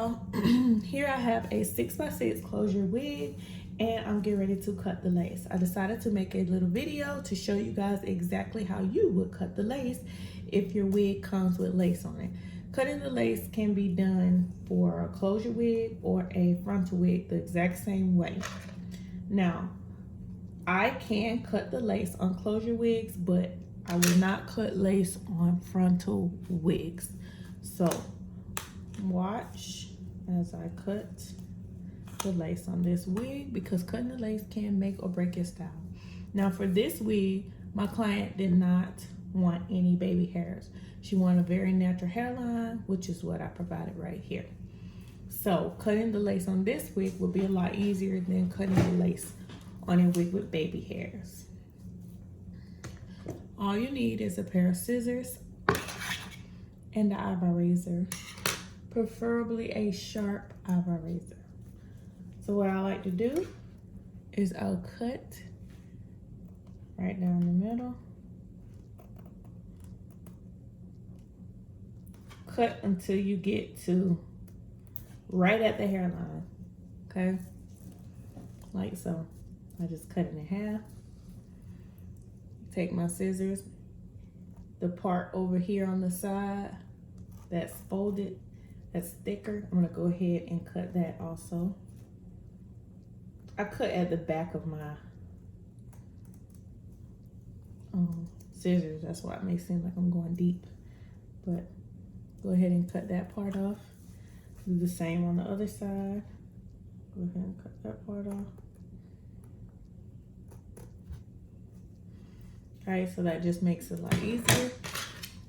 y'all. Here I have a 6x6 closure wig, and I'm getting ready to cut the lace. I decided to make a little video to show you guys exactly how you would cut the lace if your wig comes with lace on it. Cutting the lace can be done for a closure wig or a frontal wig the exact same way. Now, I can cut the lace on closure wigs, but I will not cut lace on frontal wigs. So watch as I cut the lace on this wig, because cutting the lace can make or break your style. Now for this wig, my client did not want any baby hairs. She wanted a very natural hairline, which is what I provided right here. So cutting the lace on this wig will be a lot easier than cutting the lace on a wig with baby hairs. All you need is a pair of scissors and an eyebrow razor, preferably a sharp eyebrow razor. So what I like to do is I'll cut right down the middle. Cut until you get to right at the hairline, okay? Like so. I just cut it in half. Take my scissors, the part over here on the side that's folded, that's thicker, I'm gonna go ahead and cut that also. I cut at the back of my scissors, that's why it may seem like I'm going deep, but go ahead and cut that part off. Do the same on the other side. Go ahead and cut that part off. All right, so that just makes it a lot easier.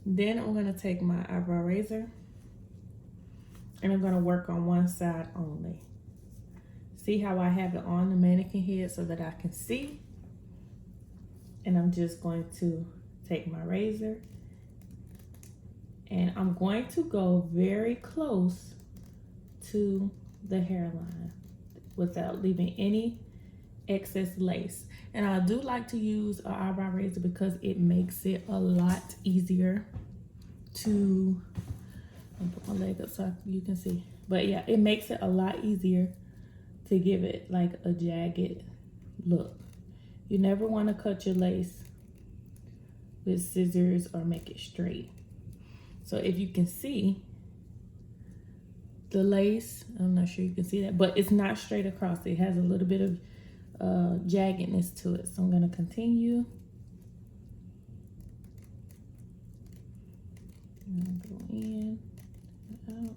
Then I'm gonna take my eyebrow razor and I'm gonna work on one side only. See how I have it on the mannequin head so that I can see? And I'm just going to take my razor and I'm going to go very close to the hairline without leaving any excess lace. And I do like to use an eyebrow razor because it makes it a lot easier to, I'll put my leg up so you can see. But yeah, it makes it a lot easier to give it like a jagged look. You never want to cut your lace with scissors or make it straight. So if you can see the lace, I'm not sure you can see that, but it's not straight across. It has a little bit of jaggedness to it. So I'm going to continue. And go in and out.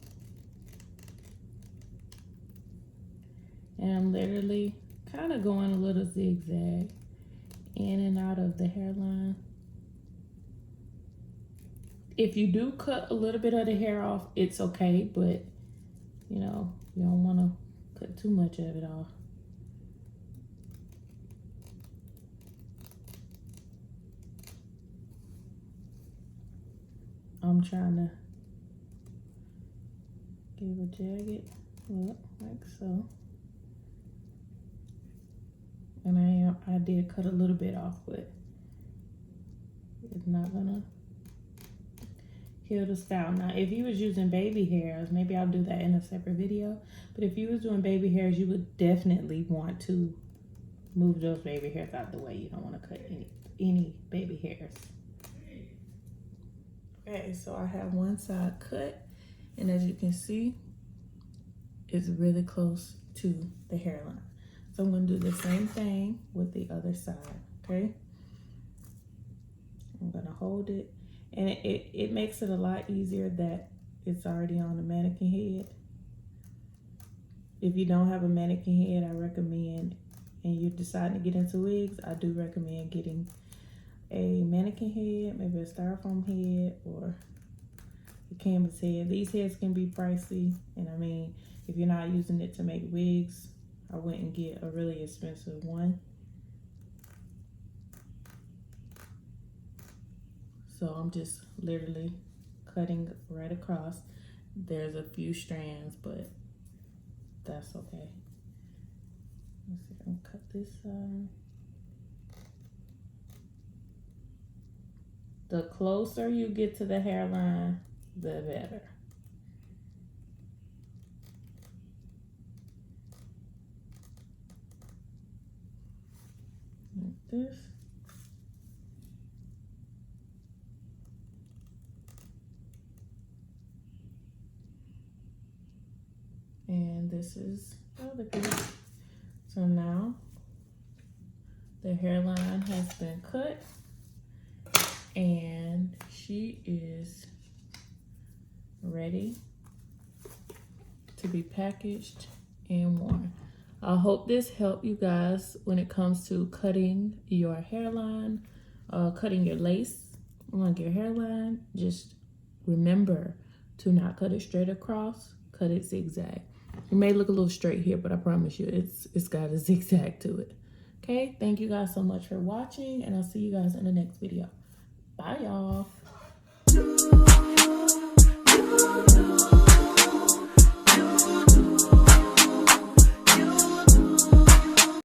And I'm literally kind of going a little zigzag in and out of the hairline. If you do cut a little bit of the hair off, it's okay, but you know, you don't want to cut too much of it off. I'm trying to give a jagged look like so. And I did cut a little bit off, but it's not gonna kill the style. Now, if you was using baby hairs, maybe I'll do that in a separate video. But if you was doing baby hairs, you would definitely want to move those baby hairs out the way. You don't want to cut any baby hairs. Okay, so I have one side cut, and as you can see, it's really close to the hairline. So I'm going to do the same thing with the other side, okay? I'm going to hold it, and it makes it a lot easier that it's already on the mannequin head. If you don't have a mannequin head, I recommend, and you're deciding to get into wigs, I do recommend getting a mannequin head, maybe a styrofoam head or a canvas head. These heads can be pricey, and I mean, if you're not using it to make wigs, I wouldn't get a really expensive one. So I'm just literally cutting right across. There's a few strands, but that's okay. Let's see if I can cut this side. The closer you get to the hairline, the better. this. And this is the other piece. So now the hairline has been cut and she is ready to be packaged and worn. I hope this helped you guys when it comes to cutting your hairline, cutting your lace along your hairline. Just remember to not cut it straight across, cut it zigzag. It may look a little straight here, but I promise you it's got a zigzag to it. Okay, thank you guys so much for watching, and I'll see you guys in the next video. Bye, y'all.